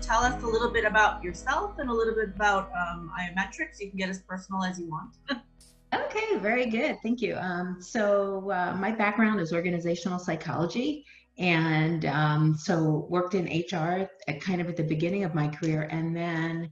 tell us a little bit about yourself and a little bit about Iometrics. You can get as personal as you want. Okay, very good. Thank you. My background is organizational psychology, and so worked in HR at kind of at the beginning of my career, and then,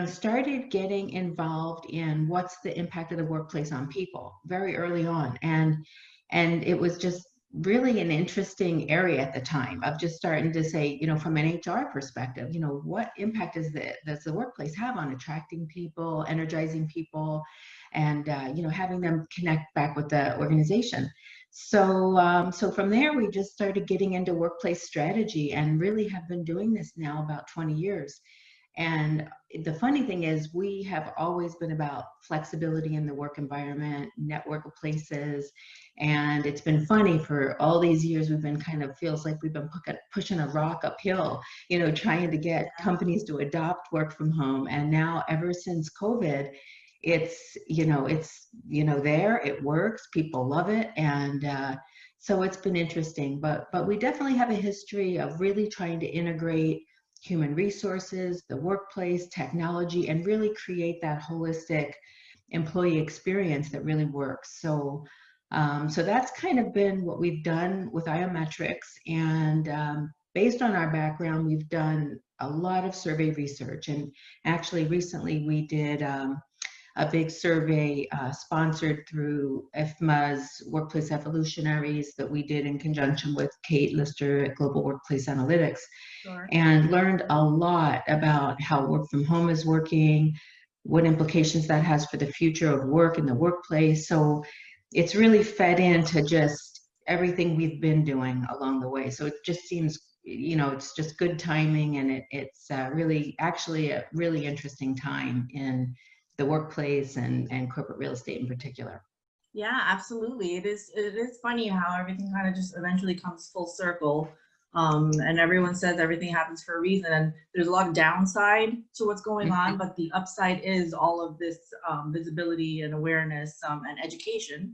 started getting involved in what's the impact of the workplace on people very early on, and it was just really an interesting area at the time of just starting to say, from an HR perspective, what impact does the workplace have on attracting people, energizing people, and having them connect back with the organization. So from there, we just started getting into workplace strategy and really have been doing this now about 20 years. And the funny thing is, we have always been about flexibility in the work environment, network of places. And it's been funny for all these years, we've been feels like we've been pushing a rock uphill, trying to get companies to adopt work from home. And now, ever since COVID, it's there, it works, people love it. And so it's been interesting, but we definitely have a history of really trying to integrate human resources, the workplace, technology, and really create that holistic employee experience that really works. So that's kind of been what we've done with Iometrics. And based on our background, we've done a lot of survey research. And actually, recently we did a big survey sponsored through IFMA's Workplace Evolutionaries that we did in conjunction with Kate Lister at Global Workplace Analytics. Sure. And learned a lot about how work from home is working, what implications that has for the future of work in the workplace. So it's really fed into just everything we've been doing along the way. So it just seems, it's just good timing, and it's really actually a really interesting time in the workplace and corporate real estate in particular. Yeah, absolutely. It is funny how everything kind of just eventually comes full circle. And everyone says everything happens for a reason, and there's a lot of downside to what's going on, but the upside is all of this visibility and awareness and education.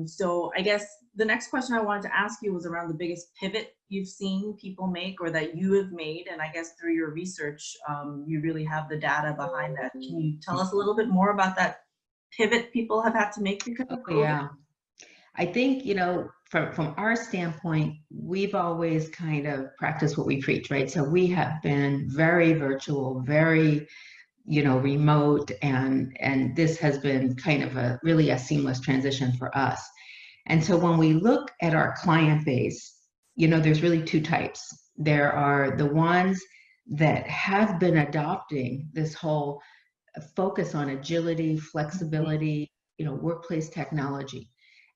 So I guess the next question I wanted to ask you was around the biggest pivot you've seen people make or that you have made. And I guess through your research, you really have the data behind that. Can you tell us a little bit more about that pivot people have had to make because of COVID? Yeah. I think, from our standpoint, we've always kind of practiced what we preach, right? So we have been very virtual, very, remote, and this has been kind of really a seamless transition for us. And so when we look at our client base, there's really two types. There are the ones that have been adopting this whole focus on agility, flexibility, workplace technology.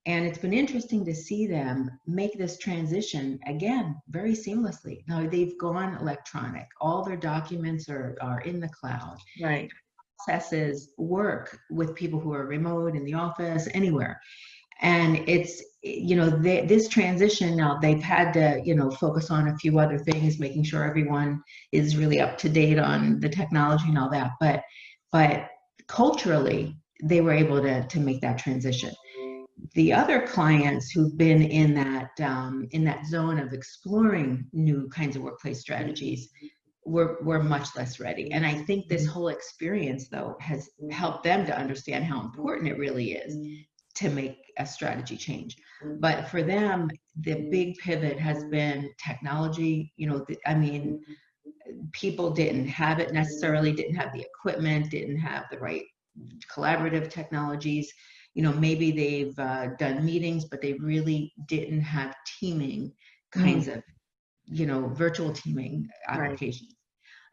And it's been interesting to see them make this transition, again, very seamlessly. Now, they've gone electronic. All their documents are in the cloud. Right. Processes work with people who are remote, in the office, anywhere. And it's, this transition now, they've had to, focus on a few other things, making sure everyone is really up to date on the technology and all that. But culturally, they were able to make that transition. The other clients who've been in that zone of exploring new kinds of workplace strategies were much less ready. And I think this whole experience, though, has helped them to understand how important it really is to make a strategy change. But for them, the big pivot has been technology. People didn't have it necessarily, didn't have the equipment, didn't have the right collaborative technologies. Maybe they've done meetings, but they really didn't have teaming kinds of, virtual teaming applications.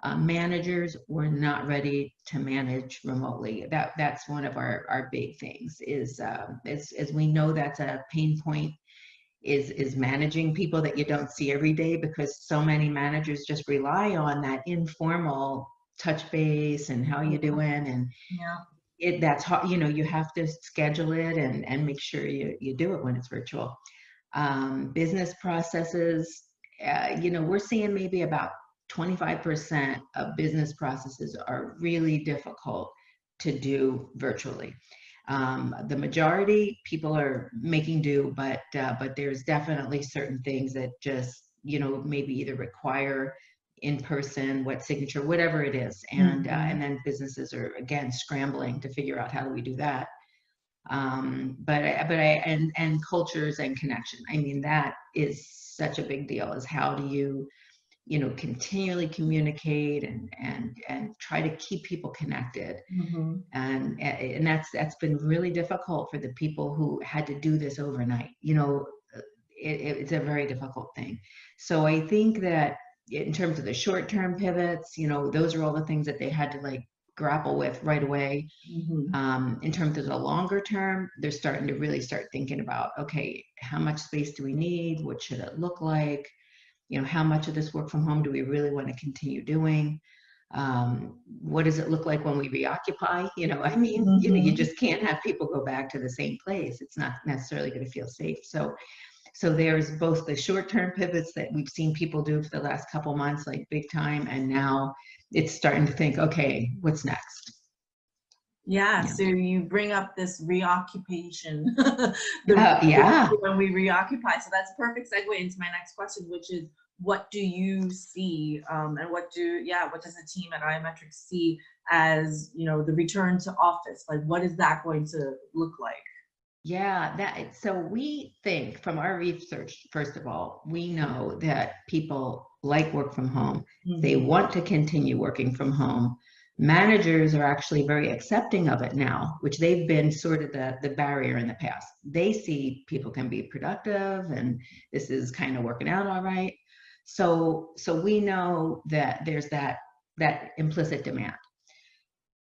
Right. Managers were not ready to manage remotely. That's one of our big things is, as we know, that's a pain point, is managing people that you don't see every day, because so many managers just rely on that informal touch base and how you doing, and that's hard. You have to schedule it and make sure you do it when it's virtual. Business processes, we're seeing maybe about 25% of business processes are really difficult to do virtually. The majority, people are making do, but there's definitely certain things that just, maybe either require in person, what signature, whatever it is. And then businesses are again scrambling to figure out how do we do that. And cultures and connection. I mean, that is such a big deal, is how do you, continually communicate and try to keep people connected. And that's been really difficult for the people who had to do this overnight. It's a very difficult thing. So I think that in terms of the short-term pivots, those are all the things that they had to like grapple with right away. In terms of the longer term, they're starting to really start thinking about, okay, how much space do we need? What should it look like? How much of this work from home do we really want to continue doing? What does it look like when we reoccupy? You just can't have people go back to the same place. It's not necessarily going to feel safe. So there's both the short-term pivots that we've seen people do for the last couple months, like big time, and now it's starting to think, okay, what's next? Yeah, so you bring up this reoccupation. Yeah. When we reoccupy. So that's a perfect segue into my next question, which is, what do you see, and what does the team at iMetrix see as, the return to office? Like, what is that going to look like? Yeah, so we think from our research, first of all, we know that people like work from home. They want to continue working from home. Managers are actually very accepting of it now, which they've been sort of the barrier in the past. They see people can be productive and this is kind of working out all right. So we know that there's that implicit demand.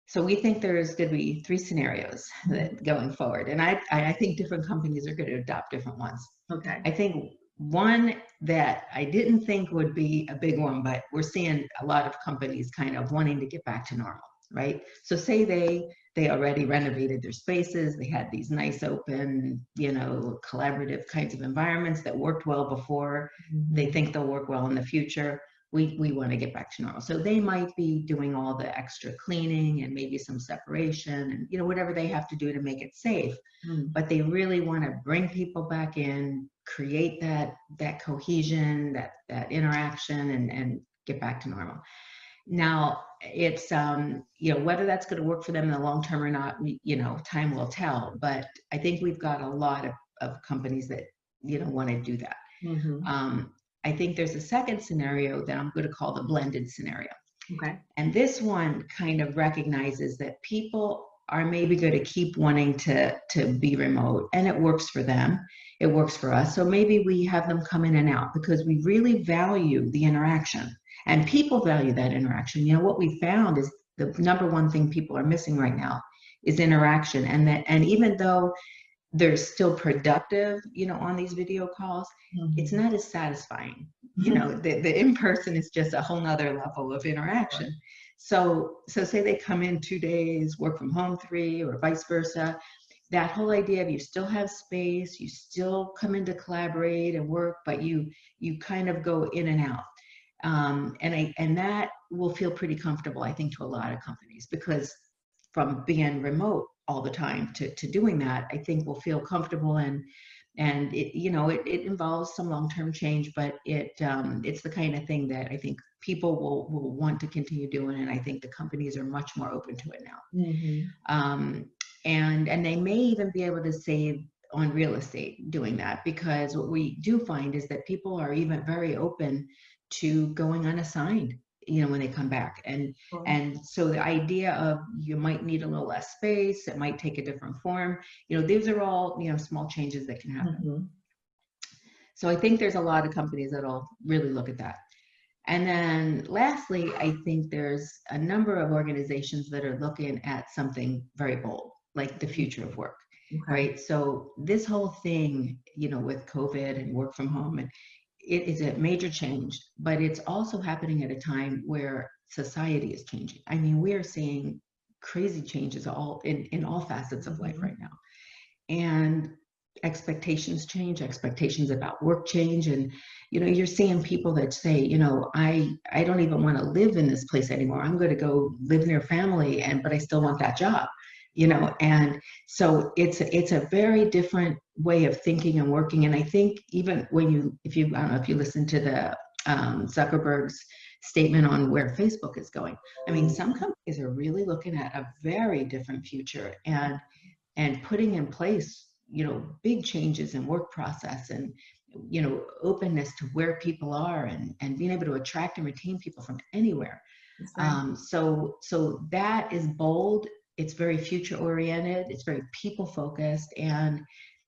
So we think there's going to be 3 scenarios that going forward. And I think different companies are going to adopt different ones. Okay. I think one that I didn't think would be a big one, but we're seeing a lot of companies kind of wanting to get back to normal, right? So say they already renovated their spaces. They had these nice open, collaborative kinds of environments that worked well before. They think they'll work well in the future. We want to get back to normal. So they might be doing all the extra cleaning and maybe some separation and, whatever they have to do to make it safe. But they really want to bring people back in, create that cohesion, that interaction, and get back to normal. Now, it's, whether that's going to work for them in the long term or not, time will tell. But I think we've got a lot of companies that, want to do that. I think there's a second scenario that I'm going to call the blended scenario. Okay. And this one kind of recognizes that people are maybe going to keep wanting to be remote, and it works for them. It works for us. So maybe we have them come in and out because we really value the interaction, and people value that interaction. What we found is the number one thing people are missing right now is interaction. And even though they're still productive, on these video calls, it's not as satisfying. The in-person is just a whole nother level of interaction. So say they come in 2 days, work from home 3, or vice versa. That whole idea of you still have space, you still come in to collaborate and work, but you kind of go in and out. And that will feel pretty comfortable, I think, to a lot of companies, because from being remote all the time to doing that, I think we'll feel comfortable, and it involves some long-term change, but it's the kind of thing that I think people will want to continue doing, and I think the companies are much more open to it now. And they may even be able to save on real estate doing that, because what we do find is that people are even very open to going unassigned, when they come back. And so the idea of you might need a little less space, it might take a different form, these are all, small changes that can happen. So I think there's a lot of companies that'll really look at that. And then lastly, I think there's a number of organizations that are looking at something very bold, like the future of work, right? So this whole thing, with COVID and work from home, and it is a major change, but it's also happening at a time where society is changing. I mean, we are seeing crazy changes in all facets of life right now. And expectations change, expectations about work change. And, you're seeing people that say, I don't even want to live in this place anymore. I'm going to go live near family, but I still want that job. And so it's a very different way of thinking and working. And I think even I don't know if you listen to the Zuckerberg's statement on where Facebook is going. I mean, some companies are really looking at a very different future and putting in place, big changes in work process and, openness to where people are and being able to attract and retain people from anywhere. Right. So that is bold. It's very future oriented. It's very people focused, and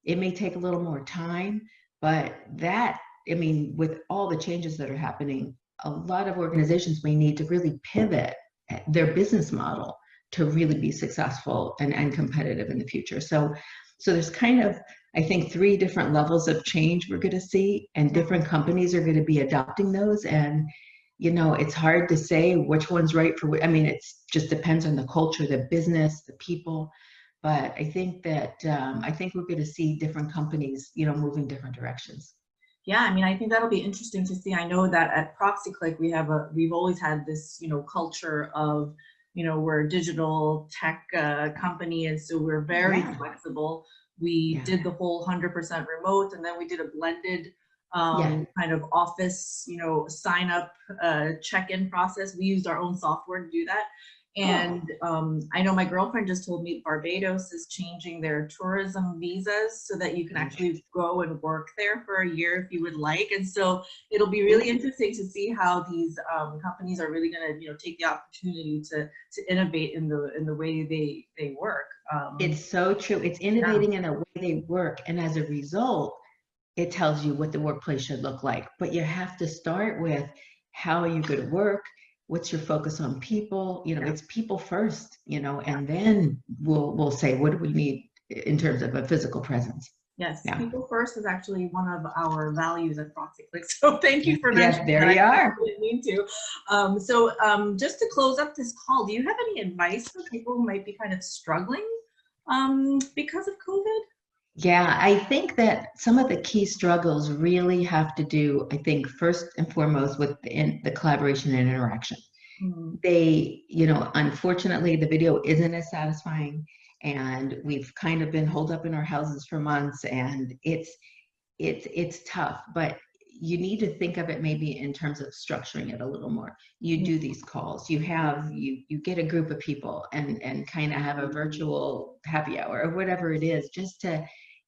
it may take a little more time, but with all the changes that are happening, a lot of organizations may need to really pivot their business model to really be successful and competitive in the future. So there's kind of, I think, 3 different levels of change we're going to see, and different companies are going to be adopting those. And it's hard to say which one's right for. I mean, it just depends on the culture, the business, the people. But I think that we're going to see different companies, moving different directions. Yeah, I mean, I think that'll be interesting to see. I know that at ProxyClick, we've always had this, culture of, we're a digital tech company, and so we're very flexible. We did the whole 100% remote, and then we did a blended kind of office, sign up, check-in process. We used our own software to do that. And I know my girlfriend just told me Barbados is changing their tourism visas so that you can actually go and work there for a year if you would like. And so it'll be really interesting to see how these companies are really going to, take the opportunity to innovate in the way they work. It's so true. It's innovating in a way they work, and as a result, it tells you what the workplace should look like. But you have to start with, how are you going to work? What's your focus on people? It's people first, and then we'll say, what do we need in terms of a physical presence? Yes, people first is actually one of our values at ProxyClick. So thank you for mentioning that. There you are. I didn't mean to. So just to close up this call, do you have any advice for people who might be kind of struggling because of COVID? Yeah, I think that some of the key struggles really have to do, I think, first and foremost with the collaboration and interaction. They, unfortunately, the video isn't as satisfying, and we've kind of been holed up in our houses for months, and it's tough, but you need to think of it maybe in terms of structuring it a little more. You do these calls, you get a group of people and kind of have a virtual happy hour or whatever it is, just to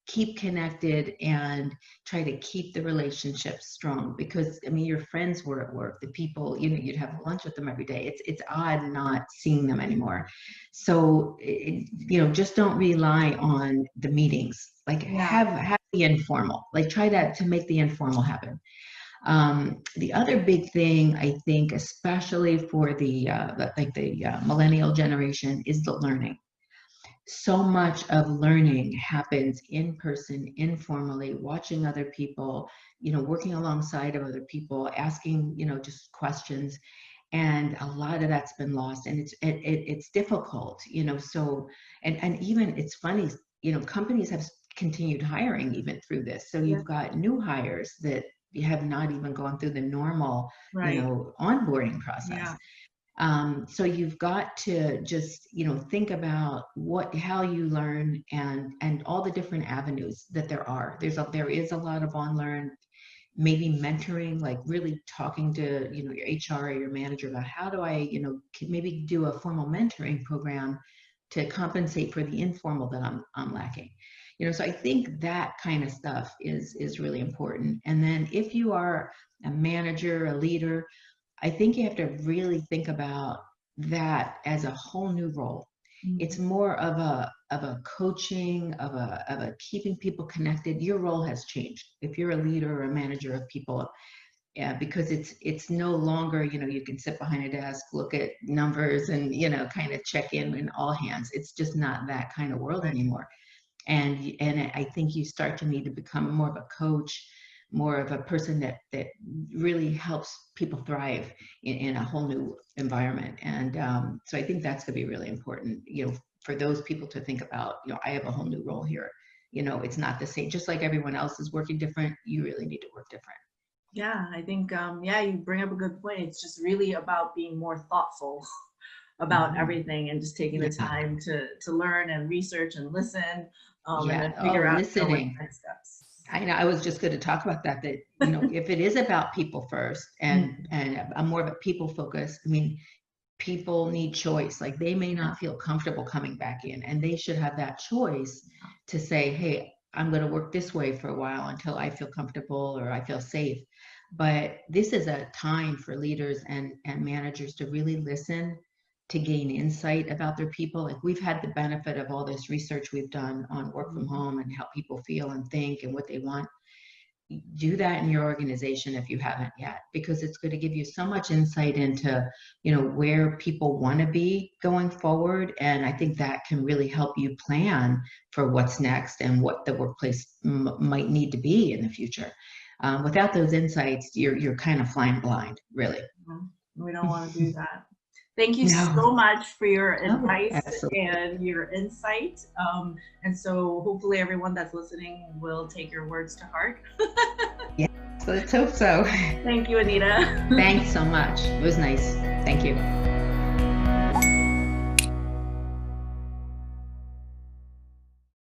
keep connected and try to keep the relationships strong. Because I mean, your friends were at work, the people, you'd have lunch with them every day. It's odd not seeing them anymore. So, just don't rely on the meetings. Like have the informal, like try to make the informal happen. The other big thing, I think, especially for the millennial generation, is the learning. So much of learning happens in person, informally, watching other people, working alongside of other people, asking, just questions. And a lot of that's been lost, and it's difficult, so, and even it's funny, companies have continued hiring even through this. So you've got new hires that have not even gone through the normal, onboarding process. So you've got to just, think about how you learn and all the different avenues that there are. There is a lot of unlearned, maybe mentoring, like really talking to, your HR or your manager about how do I, maybe do a formal mentoring program to compensate for the informal that I'm lacking. So I think that kind of stuff is really important. And then if you are a manager, a leader, I think you have to really think about that as a whole new role. It's more of a coaching, of a keeping people connected. Your role has changed if you're a leader or a manager of people, because it's no longer, you can sit behind a desk, look at numbers, and kind of check in all hands. It's just not that kind of world anymore. And I think you start to need to become more of a coach, more of a person that really helps people thrive in a whole new environment. And so I think that's going to be really important, for those people to think about, I have a whole new role here. It's not the same, just like everyone else is working different, you really need to work different. Yeah, I think, you bring up a good point. It's just really about being more thoughtful about everything, and just taking the time to learn and research and listen, and then figure out listening. what next steps. I know, I was just going to talk about that, if it is about people first and I'm more of a people focus, I mean, people need choice. Like they may not feel comfortable coming back in, and they should have that choice to say, hey, I'm going to work this way for a while until I feel comfortable or I feel safe. But this is a time for leaders and managers to really listen, to gain insight about their people. Like we've had the benefit of all this research we've done on work from home and how people feel and think and what they want. Do that in your organization if you haven't yet, because it's going to give you so much insight into, where people want to be going forward. And I think that can really help you plan for what's next and what the workplace might need to be in the future. Without those insights, you're kind of flying blind, really. We don't want to do that. Thank you No. so much for your advice Absolutely. and your insight. And so hopefully everyone that's listening will take your words to heart. Yeah, so let's hope so. Thank you, Anita. Thanks so much. It was nice. Thank you.